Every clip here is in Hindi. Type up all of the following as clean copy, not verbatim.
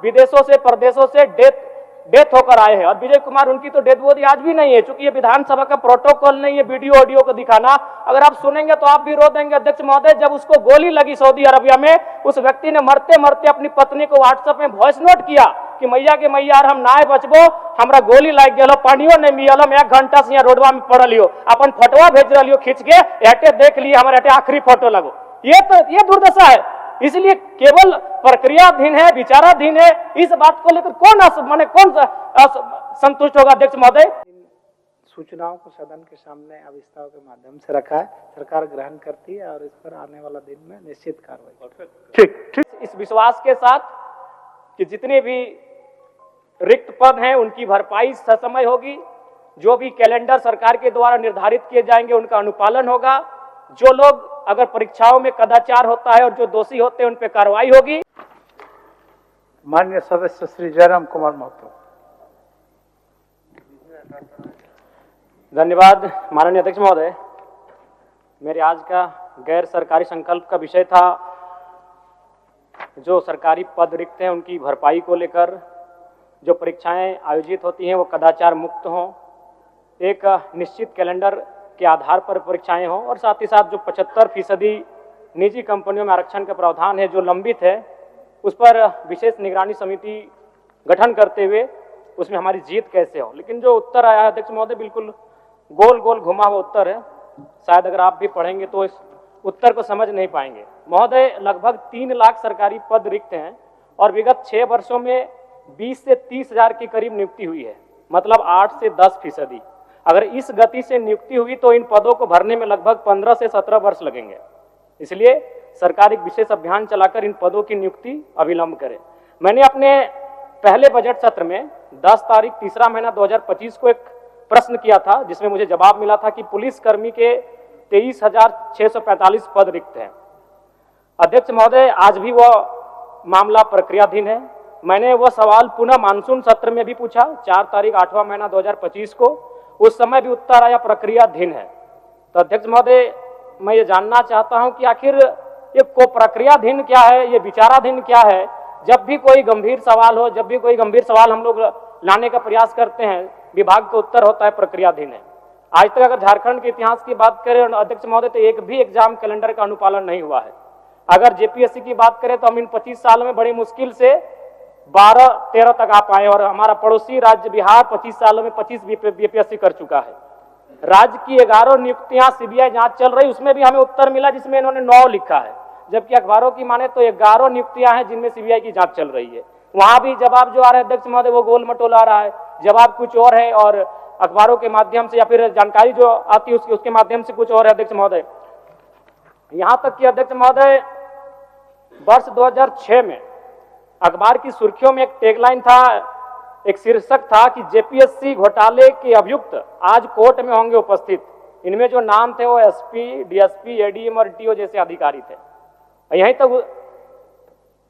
विदेशों से, प्रदेशों से डेथ होकर आए हैं। और विजय कुमार, उनकी तो डेथ बॉडी आज भी नहीं है, क्योंकि ये विधानसभा का प्रोटोकॉल नहीं है वीडियो ऑडियो को दिखाना। अगर आप सुनेंगे तो आप भी रो देंगे अध्यक्ष महोदय। जब उसको गोली लगी सऊदी अरबिया में, उस व्यक्ति ने मरते मरते अपनी पत्नी को व्हाट्सएप में वॉइस नोट किया कि मैया के मैया हम नाय बचबो, हमरा गोली लग गया, पानियो नहीं मिलल, हम 1 घंटा से यहाँ रोडवा में पड़ल लियो, अपन फोटोआ भेज रही हो खींच के, एटे देख लिए हमारे एटे आखिरी फोटो लगो। ये दुर्दशा है। इसलिए केवल प्रक्रियाधीन है, विचाराधीन है। इस बात को लेकर कौन संतुष्ट होगा अध्यक्ष महोदय? सूचनाओं को सदन के सामने अविस्ताव के माध्यम से रखा है, सरकार ग्रहण करती है और इस पर आने वाला दिन में निश्चित कार्रवाई। ठीक। इस विश्वास के साथ कि जितने भी रिक्त पद हैं उनकी भरपाई ससमय होगी, जो भी कैलेंडर सरकार के द्वारा निर्धारित किए जाएंगे उनका अनुपालन होगा, जो लोग अगर परीक्षाओं में कदाचार होता है और जो दोषी होते हैं उन पर कार्रवाई होगी। माननीय सदस्य श्री जयराम कुमार महतो। धन्यवाद माननीय अध्यक्ष महोदय। मेरे आज का गैर सरकारी संकल्प का विषय था जो सरकारी पद रिक्त हैं उनकी भरपाई को लेकर, जो परीक्षाएं आयोजित होती हैं वो कदाचार मुक्त हों, एक निश्चित कैलेंडर के आधार पर परीक्षाएं हों, और साथ ही साथ जो 75% निजी कंपनियों में आरक्षण का प्रावधान है जो लंबित है, उस पर विशेष निगरानी समिति गठन करते हुए उसमें हमारी जीत कैसे हो। लेकिन जो उत्तर आया है अध्यक्ष महोदय, बिल्कुल गोल गोल घुमा हुआ उत्तर है। शायद अगर आप भी पढ़ेंगे तो इस उत्तर को समझ नहीं पाएंगे। महोदय, लगभग 3 लाख सरकारी पद रिक्त हैं और विगत 6 वर्षों में 20 से 30 हजार के करीब नियुक्ति हुई है, मतलब 8 से 10%। अगर इस गति से नियुक्ति हुई तो इन पदों को भरने में लगभग 15 से 17 वर्ष लगेंगे। इसलिए सरकार एक विशेष अभियान चलाकर इन पदों की नियुक्ति अविलंब करे। मैंने अपने पहले बजट सत्र में 10 तारीख 3रा महीना 2025 को एक प्रश्न किया था, जिसमें मुझे जवाब मिला था कि पुलिस कर्मी के 23,645 पद रिक्त हैं। अध्यक्ष महोदय, आज भी वह मामला प्रक्रियाधीन है। मैंने वह सवाल पुनः मानसून सत्र में भी पूछा 4 तारीख 8वां महीना 2025 को, उस समय भी उत्तर आया प्रक्रियाधीन है। तो अध्यक्ष महोदय, मैं ये जानना चाहता हूं कि आखिर ये को प्रक्रियाधीन क्या है, ये विचाराधीन क्या है? जब भी कोई गंभीर सवाल हो, जब भी कोई गंभीर सवाल हम लोग लाने का प्रयास करते हैं, विभाग का उत्तर होता है प्रक्रियाधीन है। आज तक अगर झारखंड के इतिहास की बात करें अध्यक्ष महोदय, तो एक भी एग्जाम कैलेंडर का अनुपालन नहीं हुआ है। अगर जेपीएससी की बात करें तो हम इन 25 साल में बड़ी मुश्किल से 12-13 तक आ पाए, और हमारा पड़ोसी राज्य बिहार 25 सालों में 25 बीपीएससी कर चुका है। राज्य की 11 नियुक्तियां सीबीआई जांच चल रही, उसमें भी हमें उत्तर मिला जिसमें इन्होंने 9 लिखा है, जबकि अखबारों की माने तो 11 नियुक्तियां हैं जिनमें सीबीआई की जांच चल रही है। वहां भी जवाब जो आ रहा है अध्यक्ष महोदय वो गोल मटोल आ रहा है, जवाब कुछ और है और अखबारों के माध्यम से या फिर जानकारी जो आती है उसके माध्यम से कुछ और है अध्यक्ष महोदय। यहां तक कि अध्यक्ष महोदय, वर्ष 2006 में अखबार की सुर्खियों में एक टैगलाइन था, एक शीर्षक था कि जेपीएससी घोटाले के अभियुक्त आज कोर्ट में होंगे उपस्थित। इनमें जो नाम थे वो एसपी, डीएसपी, एडीएम और टीओ जैसे अधिकारी थे। यहीं तक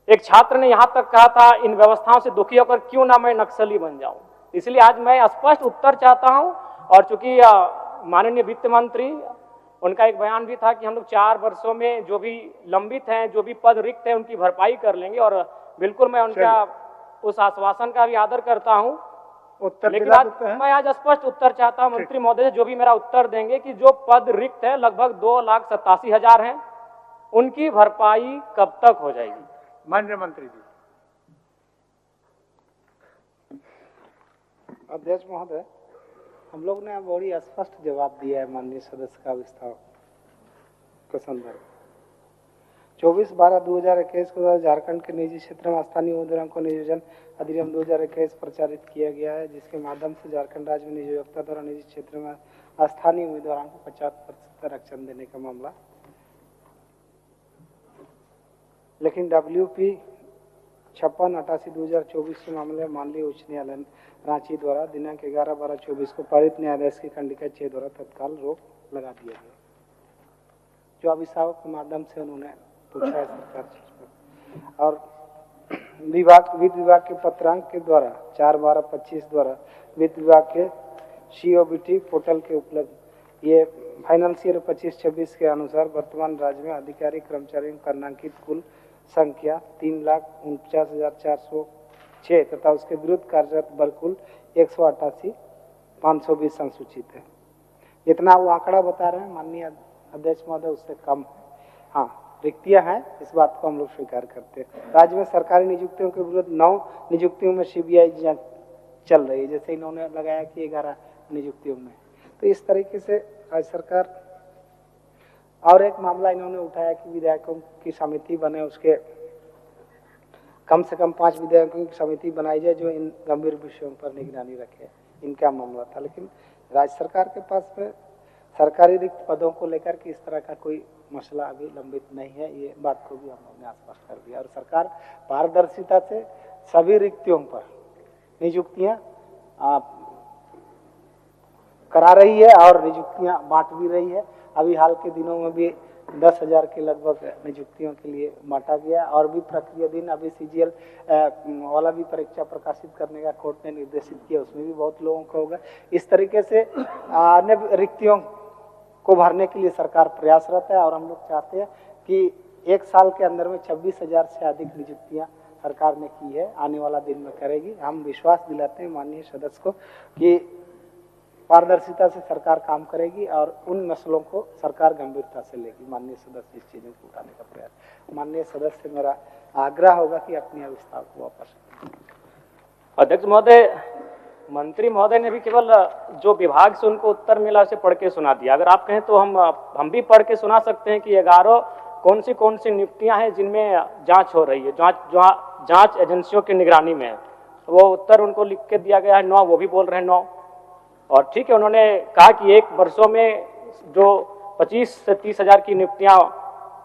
एक छात्र ने यहां तक कहा था, इन व्यवस्थाओं से दुखी होकर क्यों ना मैं नक्सली बन जाऊं। इसलिए आज मैं स्पष्ट उत्तर चाहता हूं, और चूंकि माननीय वित्त मंत्री, उनका एक बयान भी था कि हम लोग 4 वर्षों में जो भी लंबित हैं, जो भी पद रिक्त हैं, उनकी भरपाई कर लेंगे, और बिल्कुल मैं उनका उस आश्वासन का भी आदर करता हूं। लेकिन आज मैं आज स्पष्ट उत्तर चाहता हूं मंत्री महोदय से, जो भी मेरा उत्तर देंगे कि जो पद रिक्त है लगभग 2,87,000 हैं, उनकी भरपाई कब तक हो जाएगी? माननीय मंत्री जी। अध्यक्ष महोदय, हम लोग ने बड़ी स्पष्ट जवाब दिया है माननीय सदस्य का विस्तार के संदर्भ। 24/12/2021 को झारखंड के निजी क्षेत्र में स्थानीय उम्मीदवारों को नियोजन अधिनियम 2021 प्रचारित किया गया है, जिसके माध्यम से झारखंड राज्य में नियोक्ता द्वारा निजी क्षेत्र में स्थानीय उम्मीदवारों को 50% आरक्षण देने का मामला। लेकिन WP 56/88/2024 के मामले में माननीय उच्च न्यायालय रांची द्वारा दिनांक 11/12/24 को पारित न्यायाधीश की खंडिका 6 द्वारा तत्काल रोक लगा दिया गया, जो अभिभावक के माध्यम से उन्होंने पूछा है सरकार चीज पर। और वित्त विभाग के पत्रांक के द्वारा 4/12/25 द्वारा वित्त विभाग के COBT पोर्टल के उपलब्ध ये फाइनेंशियल 25-26 के अनुसार वर्तमान राज्य में अधिकारी कर्मचारियों का नामांकित कुल संख्या 3,49,400 6 तथा उसके विरुद्ध कार्यरत बरकुल 188 520 अनुसूचित है। जितना वो आंकड़ा बता रहे हैं माननीय अध्यक्ष महोदय उससे कम है। हाँ, रिक्तियां हैं, इस बात को हम लोग स्वीकार करते हैं। राज्य में सरकारी नियुक्तियों के विरुद्ध 9 नियुक्तियों में सीबीआई जांच चल रही है, जैसे इन्होंने लगाया कि 11 नियुक्तियों में। तो इस तरीके से राज्य सरकार, और एक मामला इन्होंने उठाया कि विधायकों की समिति बने, उसके कम से कम 5 विधायकों की समिति बनाई जाए जो इन गंभीर विषयों पर निगरानी रखे, इनका मामला था। लेकिन राज्य सरकार के पास में सरकारी रिक्त पदों को लेकर के इस तरह का कोई मसला अभी लंबित नहीं है, ये बात को भी हम लोगों ने स्पष्ट कर दिया। और सरकार पारदर्शिता से सभी रिक्तियों पर नियुक्तियां करा रही है और नियुक्तियां बांट भी रही है। अभी हाल के दिनों में भी 10,000 के लगभग नियुक्तियों के लिए बांटा गया और भी प्रक्रिया दिन अभी सीजीएल वाला भी परीक्षा प्रकाशित करने का कोर्ट ने निर्देशित किया, उसमें भी बहुत लोगों को होगा। इस तरीके से अन्य रिक्तियों को भरने के लिए सरकार प्रयासरत है और हम लोग चाहते हैं कि 1 साल के अंदर में 26,000 से अधिक नियुक्तियां सरकार ने की है, आने वाला दिन में करेगी। हम विश्वास दिलाते हैं माननीय सदस्य को कि पारदर्शिता से सरकार काम करेगी और उन मसलों को सरकार गंभीरता से लेगी। माननीय सदस्य इस चीजों को उठाने का प्रयास, माननीय सदस्य से मेरा आग्रह होगा कि अपनी अविस्तार को वापस। अध्यक्ष महोदय, मंत्री महोदय ने भी केवल जो विभाग से उनको उत्तर मिला उसे पढ़ के सुना दिया। अगर आप कहें तो हम भी पढ़ के सुना सकते हैं कि 11 कौन सी नियुक्तियां हैं जिनमें जांच हो रही है, जांच एजेंसियों की निगरानी में है। वो उत्तर उनको लिख के दिया गया है 9, वो भी बोल रहे हैं 9। और ठीक है, उन्होंने कहा कि 1 वर्षों में जो 25 से 30,000 की नियुक्तियां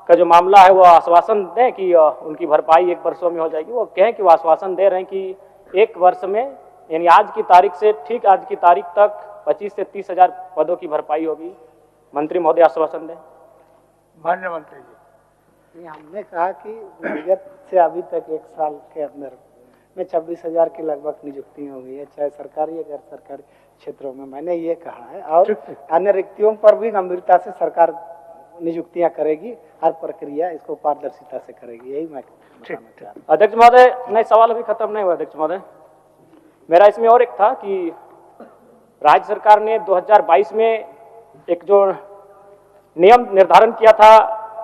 का जो मामला है वो आश्वासन दें कि उनकी भरपाई 1 वर्षों में हो जाएगी। वो कहें कि वो आश्वासन दे रहे हैं कि 1 वर्ष में, यानी आज की तारीख से ठीक आज की तारीख तक 25 से 30,000 पदों की भरपाई होगी। मंत्री महोदय आश्वासन दें। माननीय मंत्री जी, हमने कहा कि विगत से अभी तक 1 साल के अंदर में 26,000 के लगभग नियुक्ति हो गई है, चाहे सरकारी या गैर सरकारी क्षेत्रों में, मैंने ये कहा है। और अन्य रिक्तियों पर भी गंभीरता से सरकार नियुक्तियां करेगी, हर प्रक्रिया इसको पारदर्शिता से करेगी, यही मैं बताना चाह रहा हूं। अध्यक्ष महोदय, नहीं, सवाल अभी खत्म नहीं हुआ। अध्यक्ष महोदय, मेरा इसमें और एक था कि राज्य सरकार ने 2022 में एक जो नियम निर्धारण किया था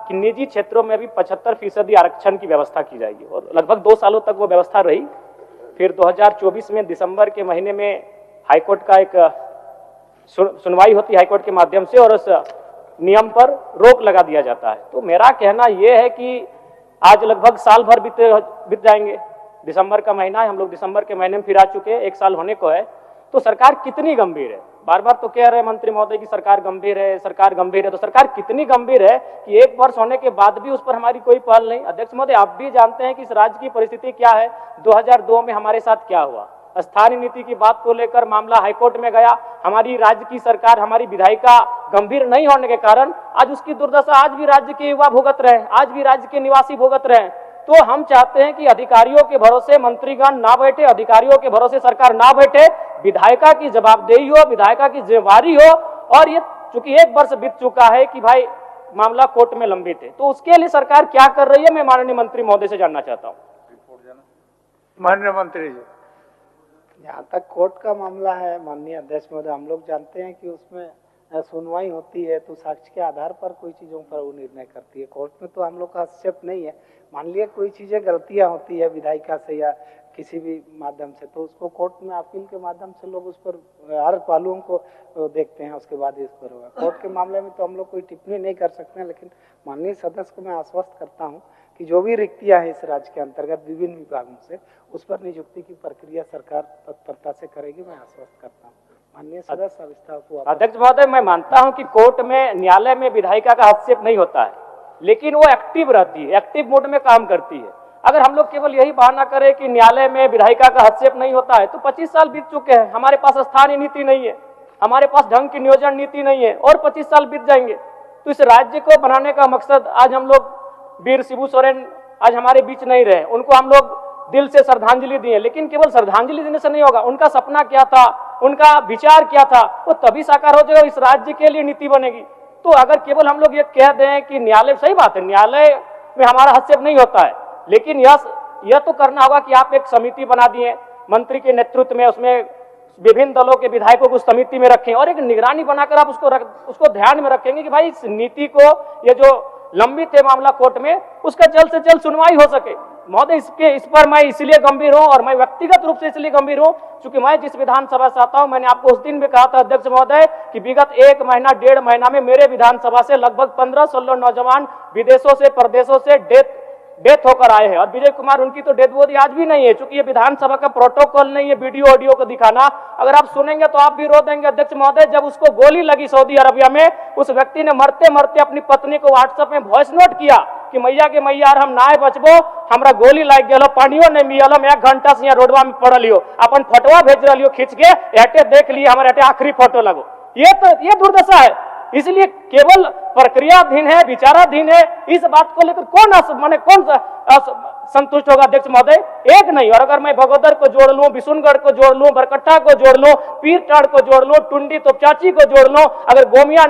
कि निजी क्षेत्रों में भी 75% आरक्षण की व्यवस्था की जाएगी, और लगभग 2 सालों तक वो व्यवस्था रही। फिर 2024 में दिसंबर के महीने में हाईकोर्ट का एक सुनवाई होती है हाईकोर्ट के माध्यम से, और उस नियम पर रोक लगा दिया जाता है। तो मेरा कहना यह है कि आज लगभग साल भर बीत जाएंगे, दिसंबर का महीना है, हम लोग दिसंबर के महीने में फिर आ चुके हैं, 1 साल होने को है। तो सरकार कितनी गंभीर है? बार बार तो कह रहे हैं मंत्री महोदय की सरकार गंभीर है, सरकार गंभीर है। तो सरकार कितनी गंभीर है कि 1 वर्ष होने के बाद भी उस पर हमारी कोई पहल नहीं? अध्यक्ष महोदय, आप भी जानते हैं कि इस राज्य की परिस्थिति क्या है। 2002 में हमारे साथ क्या हुआ, स्थानीय नीति की बात को लेकर मामला हाईकोर्ट में गया। हमारी राज्य की सरकार, हमारी विधायिका गंभीर नहीं होने के कारण आज उसकी दुर्दशा आज भी राज्य के युवा भुगत रहे हैं, आज भी राज्य के निवासी भुगत रहे हैं। तो हम चाहते हैं कि अधिकारियों के भरोसे मंत्रीगण ना बैठे, अधिकारियों के भरोसे सरकार ना बैठे, विधायिका की जवाबदेही हो, विधायिका की जिम्मेवारी हो। और ये चूंकि 1 वर्ष बीत चुका है कि भाई मामला कोर्ट में लंबित है, तो उसके लिए सरकार क्या कर रही है, मैं माननीय मंत्री महोदय से जानना चाहता हूँ। माननीय मंत्री जी, जहाँ तक कोर्ट का मामला है माननीय अध्यक्ष महोदय, हम लोग जानते हैं कि उसमें सुनवाई होती है तो साक्ष्य के आधार पर कोई चीज़ों पर वो निर्णय करती है। कोर्ट में तो हम लोग का हस्तक्षेप नहीं है। मान लिया कोई चीज़ें गलतियां होती है विधायिका से या किसी भी माध्यम से, तो उसको कोर्ट में अपील के माध्यम से लोग उस पर हर पहलुओं को देखते हैं, उसके बाद इस पर होगा। कोर्ट के मामले में तो हम लोग कोई टिप्पणी नहीं कर सकते हैं। लेकिन माननीय सदस्य को मैं आश्वस्त करता हूँ कि जो भी रिक्तियां हैं इस राज्य के अंतर्गत विभिन्न विभागों से, उस पर नियुक्ति की प्रक्रिया सरकार तत्परता से करेगी, मैं आश्वस्त करता हूँ। माननीय सदस्य अविस्तार को। अध्यक्ष महोदय, मैं मानता हूं कि कोर्ट में, न्यायालय में विधायिका का हस्तक्षेप नहीं होता है, लेकिन वो एक्टिव रहती है, एक्टिव मोड में काम करती है। अगर हम लोग केवल यही बहाना करें कि न्यायालय में विधायिका का हस्तक्षेप नहीं होता है, तो 25 साल बीत चुके हैं, हमारे पास स्थानीय नीति नहीं है, हमारे पास ढंग की नियोजन नीति नहीं है, और 25 साल बीत जाएंगे। तो इस राज्य को बनाने का मकसद, आज हम लोग वीर शिबू सोरेन आज हमारे बीच नहीं रहे, उनको हम लोग दिल से श्रद्धांजलि दिए, लेकिन केवल श्रद्धांजलि देने से नहीं होगा। उनका सपना क्या था, उनका विचार क्या था, वो तभी साकार हो जाएगा, इस राज्य के लिए नीति बनेगी। तो अगर केवल हम लोग ये कह दें कि न्यायालय, सही बात है न्यायालय में हमारा हस्तक्षेप नहीं होता है, लेकिन यह यह तो करना होगा कि आप एक समिति बना दिए मंत्री के नेतृत्व में, उसमें विभिन्न दलों के विधायकों को समिति में रखें और एक निगरानी बनाकर आप उसको ध्यान में रखेंगे कि भाई इस नीति को, ये जो लंबित है मामला कोर्ट में, उसका जल्द से जल्द सुनवाई हो सके। महोदय, इस पर मैं इसलिए गंभीर हूं और मैं व्यक्तिगत रूप से इसलिए गंभीर हूं क्योंकि मैं जिस विधानसभा से आता हूं, मैंने आपको उस दिन भी कहा था अध्यक्ष महोदय कि विगत 1 महीना 1.5 महीना में मेरे विधानसभा से लगभग 15-16 नौजवान विदेशों से, प्रदेशों से डेथ होकर आए हैं और विजय कुमार उनकी तो डेथ बॉडी आज भी नहीं है। चूंकि ये विधानसभा का प्रोटोकॉल नहीं है वीडियो ऑडियो को दिखाना, अगर आप सुनेंगे तो आप भी रो देंगे अध्यक्ष महोदय। जब उसको गोली लगी सऊदी अरबिया में, उस व्यक्ति ने मरते मरते अपनी पत्नी को व्हाट्सएप में वॉइस नोट किया कि मैया के मैया हम नाय बचबो, हमरा गोली लग गया, पानियो नहीं मिलल, हम 1 घंटा से यहाँ रोडवा में पड़ल लियो, अपन फोटोआ भेज रही खींच के, एटे देख लिए हमारे एटे आखिरी फोटो लगो। ये दुर्दशा है। इसलिए केवल प्रक्रियाधीन है, विचाराधीन है, इस बात को लेकर कौन संतुष्ट होगा अध्यक्ष महोदय? एक नहीं। और अगर मैं भगोदर को जोड़ लूं, बिशुनगढ़ को जोड़ लूं, बरकट्ठा को जोड़ लूं, पीरटाड़ को जोड़ लूं, टुंडी तोपचाची को जोड़ लूं, अगर गोमिया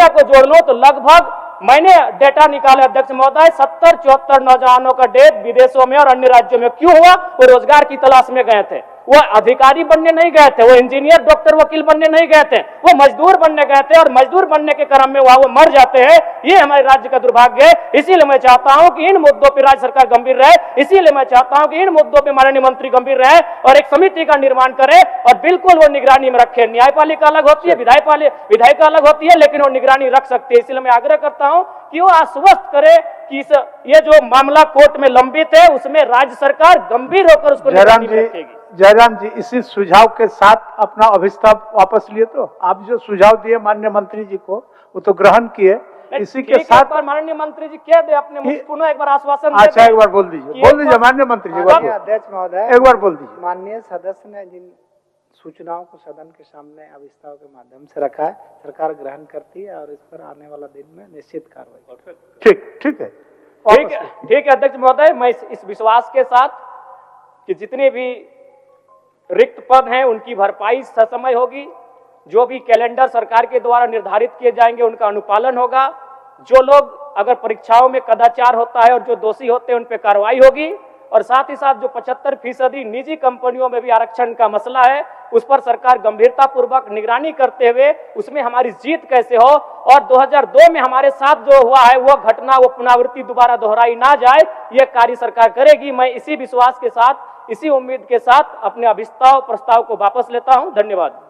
को जोड़ लूं तो लगभग मैंने डेटा निकाले अध्यक्ष महोदय 70-74 नौजवानों का डेथ विदेशों में और अन्य राज्यों में क्यों हुआ? वो रोजगार की तलाश में गए थे, वो अधिकारी बनने नहीं गए थे, वो इंजीनियर, डॉक्टर, वकील बनने नहीं गए थे, वो मजदूर बनने गए थे और मजदूर बनने के क्रम में वो मर जाते हैं। ये हमारे राज्य का दुर्भाग्य है। इसीलिए मैं चाहता हूं कि इन मुद्दों पर राज्य सरकार गंभीर रहे, इसीलिए मैं चाहता हूं कि इन मुद्दों पर माननीय मंत्री गंभीर रहे और एक समिति का निर्माण करे और बिल्कुल वो निगरानी में रखे। न्यायपालिका अलग होती है, विधायिका अलग होती है, लेकिन वो निगरानी रख सकती है। इसलिए मैं आग्रह करता हूं कि वो आश्वस्त करे कि ये जो मामला कोर्ट में लंबित है उसमें राज्य सरकार गंभीर होकर उसको निगरानी में रखेगी। जयराम जी, इसी सुझाव के साथ अपना अभिस्ताव वापस लिए, तो आप जो सुझाव दिए माननीय मंत्री जी को वो तो ग्रहण किए। इसी के साथ माननीय मंत्री जी कह दे अपने मुझ पुनः एक बार आश्वासन। अच्छा, एक बार बोल दीजिए माननीय मंत्री जी, अध्यक्ष महोदय एक बार बोल दीजिए। माननीय सदस्य ने जिन सूचनाओं को सदन के सामने अभिस्ताव के माध्यम से रखा है, सरकार ग्रहण करती है और इस पर आने वाला दिन में निश्चित कार्रवाई। ठीक है अध्यक्ष महोदय, मैं इस विश्वास के साथ कि जितने भी रिक्त पद हैं उनकी भरपाई ससमय होगी, जो भी कैलेंडर सरकार के द्वारा निर्धारित किए जाएंगे उनका अनुपालन होगा, जो लोग अगर परीक्षाओं में कदाचार होता है और जो दोषी होते हैं उन पर कार्रवाई होगी और साथ ही साथ जो 75% निजी कंपनियों में भी आरक्षण का मसला है उस पर सरकार गंभीरता पूर्वक निगरानी करते हुए उसमें हमारी जीत कैसे हो और 2002 में हमारे साथ जो हुआ है वो घटना, वो पुनरावृत्ति दोबारा दोहराई ना जाए, ये कार्य सरकार करेगी। मैं इसी विश्वास के साथ, इसी उम्मीद के साथ अपने अभिस्ताव प्रस्ताव को वापस लेता हूं। धन्यवाद।